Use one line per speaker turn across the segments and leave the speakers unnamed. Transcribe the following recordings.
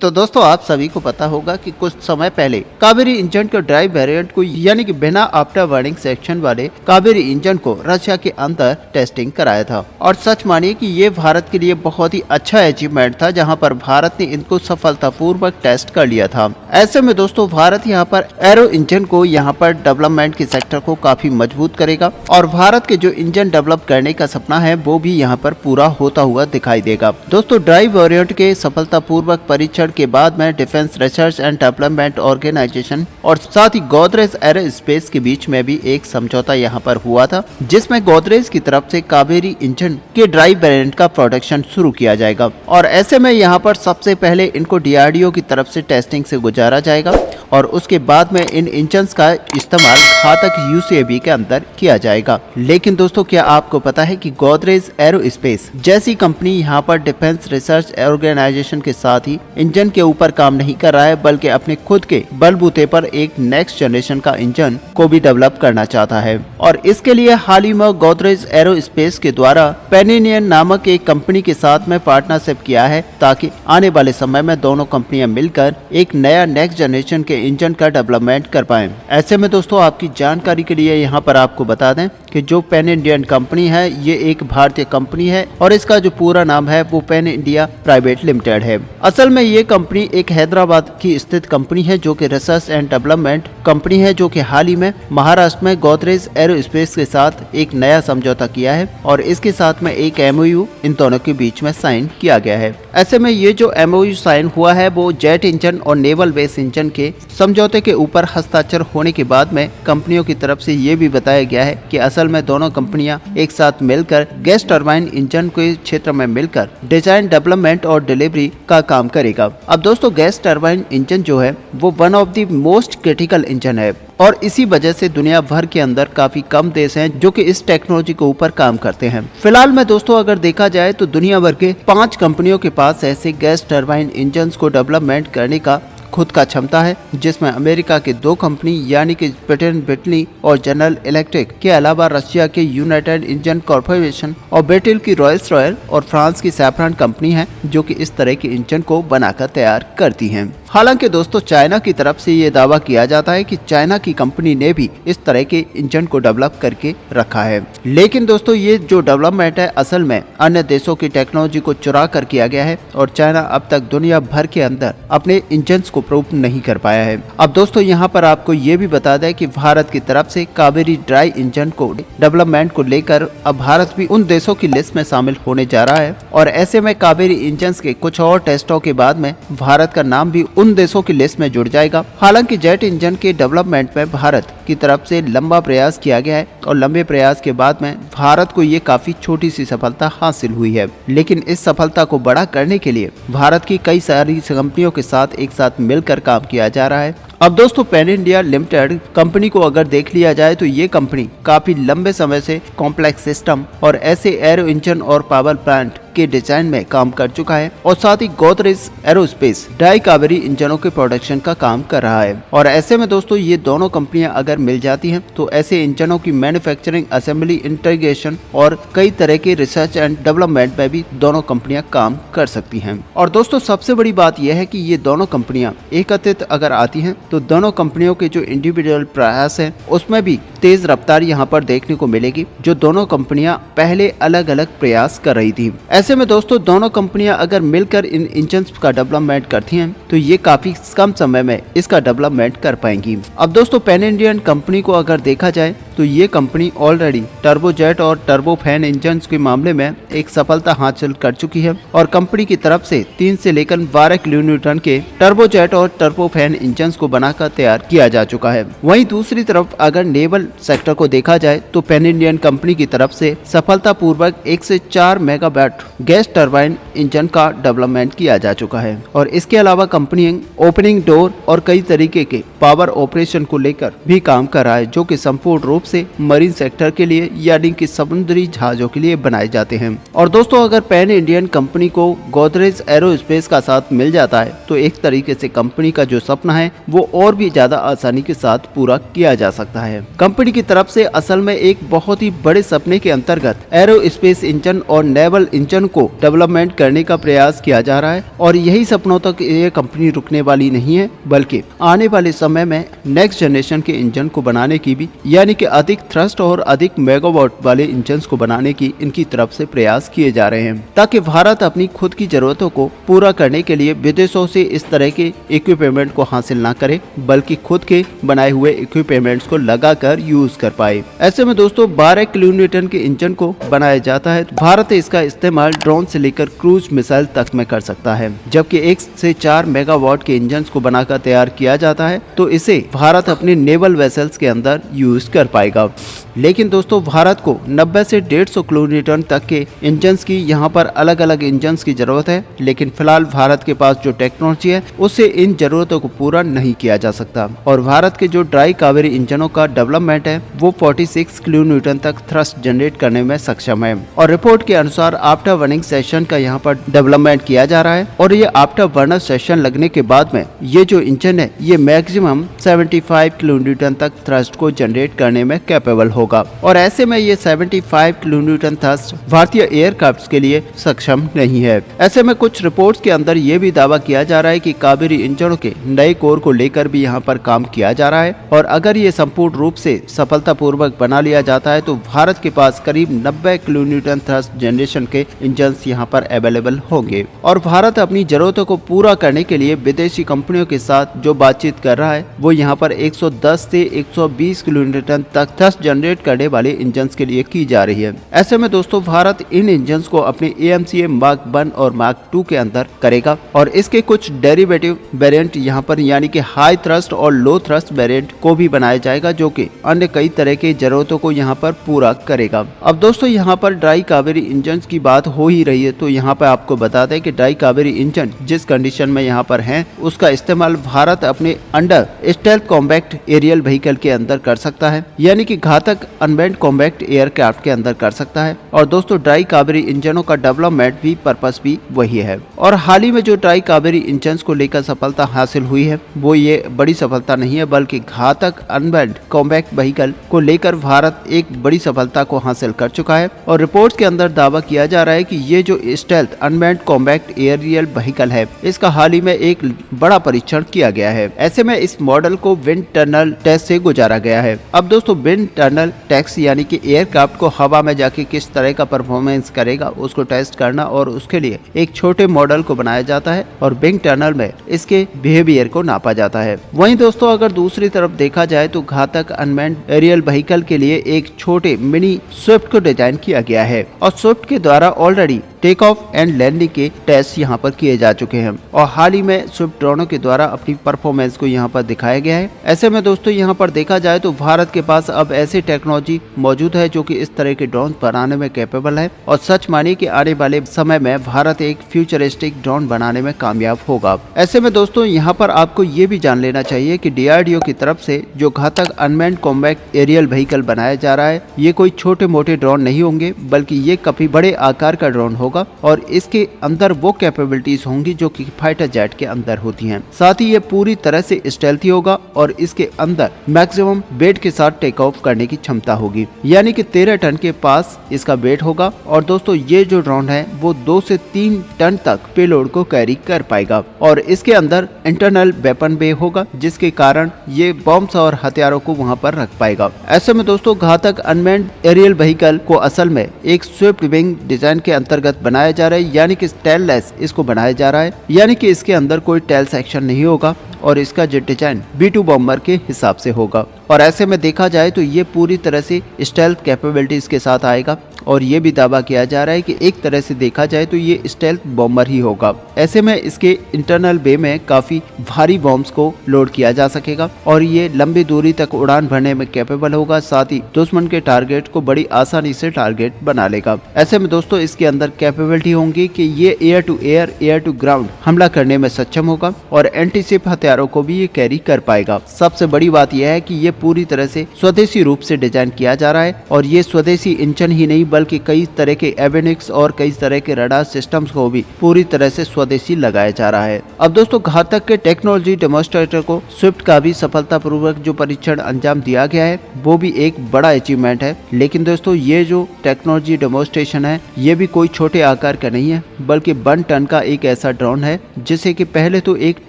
तो दोस्तों आप सभी को पता होगा कि कुछ समय पहले कावेरी इंजन के ड्राइव वेरिएंट को यानी कि बिना आफ्टर वार्निंग सेक्शन वाले कावेरी इंजन को रशिया के अंदर टेस्टिंग कराया था। और सच मानिए कि ये भारत के लिए बहुत ही अच्छा अचीवमेंट था, जहां पर भारत ने इनको सफलतापूर्वक टेस्ट कर लिया था। ऐसे में दोस्तों भारत यहाँ पर एरो इंजन को यहाँ पर डेवलपमेंट के सेक्टर को काफी मजबूत करेगा और भारत के जो इंजन डेवलप करने का सपना है वो भी यहाँ पर पूरा होता हुआ दिखाई देगा। दोस्तों ड्राइव वेरिएंट के सफलतापूर्वक परीक्षण के बाद में defence research and development organisation और साथ ही गोदरेज एरोस्पेस के बीच में भी एक समझौता यहाँ पर हुआ था, जिसमें गोदरेज की तरफ से कावेरी इंजन के ड्राइव वेरिएंट का प्रोडक्शन शुरू किया जाएगा। और ऐसे में यहाँ पर सबसे पहले इनको डीआरडीओ की तरफ से टेस्टिंग से गुजारा जाएगा और उसके बाद में इन इंजन्स का इस्तेमाल घातक यूसीएवी के अंदर किया जाएगा। लेकिन दोस्तों क्या आपको पता है कि गोदरेज एरोस्पेस जैसी कंपनी यहाँ पर डिफेंस रिसर्च ऑर्गेनाइजेशन के साथ ही इंजन के ऊपर काम नहीं कर रहा है, बल्कि अपने खुद के बलबूते पर एक नेक्स्ट जनरेशन का इंजन को भी डेवलप करना चाहता है। और इसके लिए हाल ही में गोदरेज एरोस्पेस के द्वारा पेनिनियन नामक एक कंपनी के साथ में पार्टनरशिप किया है, ताकि आने वाले समय में दोनों कंपनियां मिलकर एक नया नेक्स्ट जनरेशन के इंजन का डेवलपमेंट कर पाएं। ऐसे में दोस्तों आपकी जानकारी के लिए यहाँ पर आपको बता दें कि जो पेन इंडियन कंपनी है ये एक भारतीय कंपनी है और इसका जो पूरा नाम है वो पेन इंडिया प्राइवेट लिमिटेड है। असल में ये कंपनी एक हैदराबाद की स्थित कंपनी है जो कि रिसर्च एंड डेवलपमेंट कंपनी है, जो कि हाल ही में महाराष्ट्र में गोदरेज एरोस्पेस के साथ एक नया समझौता किया है और इसके साथ में एक एमओयू इन दोनों के बीच में साइन किया गया है। ऐसे में ये जो एमओयू साइन हुआ है वो जेट इंजन और नेवल बेस इंजन के समझौते के ऊपर हस्ताक्षर होने के बाद में कंपनियों की तरफ से ये भी बताया गया है कि असल में दोनों कंपनियां एक साथ मिलकर गैस टरबाइन इंजन के क्षेत्र में मिलकर डिजाइन डेवलपमेंट और डिलीवरी का काम करेगा। अब दोस्तों गैस टरबाइन इंजन जो है वो one of the most critical engine है और इसी वजह से दुनिया भर के अंदर काफी कम देश हैं जो कि इस टेक्नोलॉजी के ऊपर काम करते हैं। फिलहाल में दोस्तों अगर देखा जाए तो दुनिया भर के 5 कंपनियों के पास ऐसे गैस टरबाइन इंजन को डेवलपमेंट करने का खुद का क्षमता है, जिसमें अमेरिका के 2 कंपनी यानी कि ब्रिटेन और जनरल इलेक्ट्रिक के अलावा रशिया के यूनाइटेड इंजन कॉर्पोरेशन और ब्रिटेन की रॉयल्स रॉयल और फ्रांस की सैफ्रॉन कंपनी है जो कि इस तरह के इंजन को बनाकर तैयार करती हैं। हालांकि दोस्तों चाइना की तरफ से ये दावा किया जाता है कि चाइना की कंपनी ने भी इस तरह के इंजन को डेवलप करके रखा है। लेकिन दोस्तों ये जो डेवलपमेंट है असल में अन्य देशों की टेक्नोलॉजी को चुरा कर किया गया है और चाइना अब तक दुनिया भर के अंदर अपने इंजन को प्रूव नहीं कर पाया है। अब दोस्तों यहाँ पर आपको ये भी बता दें कि भारत की तरफ से कावेरी ड्राई इंजन को डेवलपमेंट को लेकर अब भारत भी उन देशों की लिस्ट में शामिल होने जा रहा है और ऐसे में कावेरी इंजन के कुछ और टेस्टों के बाद में भारत का नाम भी उन देशों की लिस्ट में जुड़ जाएगा। हालांकि जेट इंजन के डेवलपमेंट में भारत की तरफ से लंबा प्रयास किया गया है और लंबे प्रयास के बाद में भारत को ये काफी छोटी सी सफलता हासिल हुई है, लेकिन इस सफलता को बड़ा करने के लिए भारत की कई सारी कंपनियों के साथ एक साथ मिलकर काम किया जा रहा है। अब दोस्तों पेन इंडिया लिमिटेड कंपनी को अगर देख लिया जाए तो ये कंपनी काफी लंबे समय से कॉम्प्लेक्स सिस्टम और ऐसे एरो इंजन और पावर प्लांट के डिजाइन में काम कर चुका है और साथ ही गोदरेज एरोस्पेस ड्राई कावेरी इंजनों के प्रोडक्शन का काम कर रहा है। और ऐसे में दोस्तों ये दोनों कंपनियां अगर मिल जाती हैं तो ऐसे इंजनों की मैन्युफैक्चरिंग, असेंबली, इंटीग्रेशन और कई तरह के रिसर्च एंड डेवलपमेंट में भी दोनों कंपनियां काम कर सकती हैं। और दोस्तों सबसे बड़ी बात यह है कि ये दोनों कंपनियां एकत्रित अगर आती हैं तो दोनों कंपनियों के जो इंडिविजुअल प्रयास है उसमें भी तेज रफ्तार यहाँ पर देखने को मिलेगी, जो दोनों कंपनियां पहले अलग अलग प्रयास कर रही थी। ऐसे में दोस्तों दोनों कंपनियां अगर मिलकर इन इंजन्स का डेवलपमेंट करती हैं तो ये काफी कम समय में इसका डेवलपमेंट कर पाएंगी। अब दोस्तों पेन इंडियन कंपनी को अगर देखा जाए तो ये कंपनी ऑलरेडी टर्बोजेट और टर्बोफैन इंजन्स के मामले में एक सफलता हासिल कर चुकी है और कंपनी की तरफ से 3 से लेकर 12 किलोन्यूटन के टर्बोजेट और टर्बोफैन इंजन्स को बनाकर तैयार किया जा चुका है। वहीं दूसरी तरफ अगर नेवल सेक्टर को देखा जाए तो पेन इंडियन कंपनी की तरफ से सफलतापूर्वक 1 से 4 मेगावाट गैस टरबाइन इंजन का डेवलपमेंट किया जा चुका है और इसके अलावा कंपनी ओपनिंग डोर और कई तरीके के पावर ऑपरेशन को लेकर भी काम कर रहा है, जो कि संपूर्ण रूप से मरीन सेक्टर के लिए यानी कि समुद्री जहाजों के लिए बनाए जाते हैं। और दोस्तों अगर पेन इंडियन कंपनी को गोदरेज एरोस्पेस का साथ मिल जाता है तो एक तरीके से कंपनी का जो सपना है वो और भी ज्यादा आसानी के साथ पूरा किया जा सकता है। कंपनी कंपनी की तरफ से असल में एक बहुत ही बड़े सपने के अंतर्गत एरोस्पेस इंजन और नेवल इंजन को डेवलपमेंट करने का प्रयास किया जा रहा है और यही सपनों तक ये कंपनी रुकने वाली नहीं है, बल्कि आने वाले समय में नेक्स्ट जनरेशन के इंजन को बनाने की भी, यानी कि अधिक थ्रस्ट और अधिक मेगावाट वाले इंजन को बनाने की इनकी तरफ से प्रयास किए जा रहे हैं, ताकि भारत अपनी खुद की जरूरतों को पूरा करने के लिए विदेशों से इस तरह के इक्विपमेंट को हासिल ना करे, बल्कि खुद के बनाए हुए इक्विपमेंट्स को लगाकर यूज कर पाए। ऐसे में दोस्तों 12 किलो न्यूटन के इंजन को बनाया जाता है। भारत इसका इस्तेमाल ड्रोन से लेकर क्रूज मिसाइल तक में कर सकता है। जबकि 1 से 4 मेगावाट के इंजन को बनाकर तैयार किया जाता है, तो इसे भारत अपने नेवल वेसल्स के अंदर यूज कर पाएगा। लेकिन दोस्तों भारत को 90 से 150 किलो न्यूटन तक के इंजन्स की यहाँ पर अलग अलग इंजन्स की जरूरत है, लेकिन फिलहाल भारत के पास जो टेक्नोलॉजी है उससे इन जरूरतों को पूरा नहीं किया जा सकता। और भारत के जो ड्राई कावेरी इंजनों का डेवलपमेंट है वो 46 किलो न्यूटन तक थ्रस्ट जनरेट करने में सक्षम है। और रिपोर्ट के अनुसार आफ्टर बर्निंग सेशन का यहाँ पर डेवलपमेंट किया जा रहा है और ये आफ्टर बर्नर सेशन लगने के बाद में ये जो इंजन है ये मैक्सिमम 75 किलो न्यूटन तक थ्रस्ट को जनरेट करने में कैपेबल होगा। और ऐसे में ये 75 किलो न्यूटन थ्रस्ट भारतीय एयरक्राफ्ट के लिए सक्षम नहीं है। ऐसे में कुछ रिपोर्ट्स के अंदर ये भी दावा किया जा रहा है कि कावेरी इंजनों के नए कोर को लेकर भी यहाँ पर काम किया जा रहा है और अगर ये संपूर्ण रूप से सफलतापूर्वक बना लिया जाता है तो भारत के पास करीब 90 किलो न्यूटन थ्रस्ट जनरेशन के इंजन यहाँ पर अवेलेबल होंगे। और भारत अपनी जरूरतों को पूरा करने के लिए विदेशी कंपनियों के साथ जो बातचीत कर रहा है वो यहाँ पर 110 से 120 किलो न्यूटन तक थ्रस्ट जनरेट करने वाले इंजन के लिए की जा रही है। ऐसे में दोस्तों भारत इन इंजन को अपने AMCA मार्क 1 और मार्क 2 के अंदर करेगा और इसके कुछ डेरिवेटिव वेरिएंट यहाँ पर यानी कि हाई थ्रस्ट और लो थ्रस्ट वेरिएंट को भी बनाया जाएगा, जो कि अन्य कई तरह के जरूरतों को यहाँ पर पूरा करेगा। अब दोस्तों यहाँ पर ड्राई कावेरी इंजन की बात हो ही रही है, तो यहाँ पर आपको बता दें कि ड्राई कावेरी इंजन जिस कंडीशन में यहाँ पर है उसका इस्तेमाल भारत अपने under stealth combat aerial vehicle के अंदर कर सकता है, यानी कि घातक अनमैन्ड कॉम्बैक्ट एयरक्राफ्ट के अंदर कर सकता है। और दोस्तों ड्राई कावेरी इंजनों का डेवलपमेंट भी पर्पस भी वही है। और हाल ही में जो ड्राई कावेरी इंजन को लेकर सफलता हासिल हुई है वो ये बड़ी सफलता नहीं है, बल्कि घातक अनमैन्ड कॉम्बैक्ट व्हीकल को लेकर भारत एक बड़ी सफलता को हासिल कर चुका है। और रिपोर्ट्स के अंदर दावा किया जा रहा है कि ये जो stealth unmanned combat aerial vehicle है इसका हाल ही में एक बड़ा परीक्षण किया गया है। ऐसे में इस मॉडल को विंड टनल टेस्ट से गुजारा गया है। अब दोस्तों विंड टनल टेस्ट यानी कि एयरक्राफ्ट को हवा में जाके किस तरह का परफॉर्मेंस करेगा उसको टेस्ट करना, और उसके लिए एक छोटे मॉडल को बनाया जाता है और विंड टनल में इसके बिहेवियर को नापा जाता है। वहीं दोस्तों अगर दूसरी तरफ देखा जाए तो घातक अनमैन्ड एरियल व्हीकल के लिए एक छोटे मिनी स्विफ्ट को डिजाइन किया गया है और स्विफ्ट के द्वारा already take off and landing के टेस्ट यहाँ पर किए जा चुके हैं और हाल ही में स्विफ्ट ड्रोनों के द्वारा अपनी परफॉर्मेंस को यहाँ पर दिखाया गया है। ऐसे में दोस्तों यहाँ पर देखा जाए तो भारत के पास अब ऐसी टेक्नोलॉजी मौजूद है जो कि इस तरह के ड्रोन बनाने में कैपेबल है और सच मानिए कि आने वाले समय में भारत एक फ्यूचरिस्टिक ड्रोन बनाने में कामयाब होगा। ऐसे में दोस्तों यहाँ पर आपको ये भी जान लेना चाहिए कि DRDO की तरफ से जो घातक अनमैन्ड कॉम्बैक्ट एरियल व्हीकल बनाया जा रहा है ये कोई छोटे मोटे ड्रोन नहीं होंगे, बल्कि ये काफी बड़े आकार का ड्रोन होगा और इसके अंदर वो कैपेबिलिटीज होंगी जो कि फाइटर जेट के अंदर होती हैं। साथ ही ये पूरी तरह से स्टेल्थी होगा और इसके अंदर मैक्सिमम वेट के साथ टेक ऑफ करने की क्षमता होगी, यानी कि 13 टन के पास इसका वेट होगा। और दोस्तों ये जो ड्रोन है वो 2 से 3 टन तक पेलोड को कैरी कर पाएगा और इसके अंदर इंटरनल वेपन बे होगा जिसके कारण ये बॉम्ब्स और हथियारों को वहां पर रख पाएगा। ऐसे में दोस्तों घातक अनमैन्ड एरियल व्हीकल को असल में एक स्विफ्ट विंग डिजाइन के अंतर्गत बनाया जा रहा है, यानी कि टेललेस इसको बनाया जा रहा है, यानी कि इसके अंदर कोई टेल सेक्शन नहीं होगा और इसका जेट डिजाइन B2 बॉम्बर के हिसाब से होगा। और ऐसे में देखा जाए तो ये पूरी तरह से स्टेल्थ कैपेबिलिटीज के साथ आएगा और ये भी दावा किया जा रहा है कि एक तरह से देखा जाए तो ये स्टेल्थ बॉम्बर ही होगा। ऐसे में इसके इंटरनल बे में काफी भारी बॉम्ब्स को लोड किया जा सकेगा और ये लंबी दूरी तक उड़ान भरने में कैपेबल होगा, साथ ही दुश्मन के टारगेट को बड़ी आसानी से टारगेट बना लेगा। ऐसे में दोस्तों इसके अंदर कैपेबिलिटी होंगी कि ये air to air, air to ground हमला करने में सक्षम होगा और एंटीशिप हथियारों को भी ये कैरी कर पाएगा। सबसे बड़ी बात यह है कि ये पूरी तरह से स्वदेशी रूप से डिजाइन किया जा रहा है और ये स्वदेशी इंजन ही नहीं बल्कि कई तरह के एविनिक्स और कई तरह के रडार सिस्टम्स को भी पूरी तरह से स्वदेशी लगाया जा रहा है। अब दोस्तों घातक के टेक्नोलॉजी डेमोन्स्ट्रेटर को स्विफ्ट का भी सफलतापूर्वक जो परीक्षण अंजाम दिया गया है वो भी एक बड़ा अचीवमेंट है। लेकिन दोस्तों ये जो टेक्नोलॉजी डेमोन्स्ट्रेशन है ये भी कोई छोटे आकार का नहीं है, बल्कि 1 टन का एक ऐसा ड्रोन है जिसे कि पहले तो एक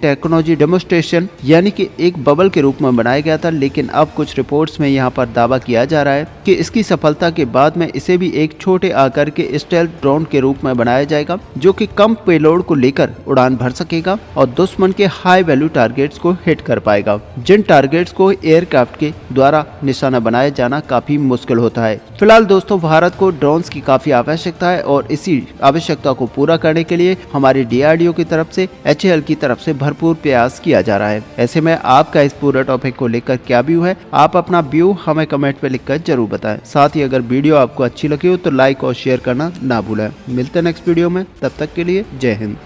टेक्नोलॉजी डेमोन्स्ट्रेशन यानी कि एक बबल के रूप में बनाया गया था, लेकिन अब कुछ रिपोर्ट्स में यहाँ पर दावा किया जा रहा है कि इसकी सफलता के बाद में इसे भी एक छोटे आकार के स्टेल्थ ड्रोन के रूप में बनाया जाएगा जो कि कम पेलोड को लेकर उड़ान भर सकेगा और दुश्मन के हाई वैल्यू टारगेट्स को हिट कर पाएगा, जिन टारगेट्स को एयरक्राफ्ट के द्वारा निशाना बनाया जाना काफी मुश्किल होता है। फिलहाल दोस्तों भारत को ड्रोन्स की काफी आवश्यकता है और इसी आवश्यकता को पूरा करने के लिए हमारी DRDO की तरफ से HAL की तरफ से भरपूर प्रयास किया जा रहा है। ऐसे में आपका इस पूरे टॉपिक को लेकर क्या व्यू है, आप अपना व्यू हमें कमेंट में लिखकर जरूर बताएं। साथ ही अगर वीडियो आपको अच्छी लगी हो तो लाइक और शेयर करना ना भूलें। मिलते हैं नेक्स्ट वीडियो में, तब तक के लिए जय हिंद।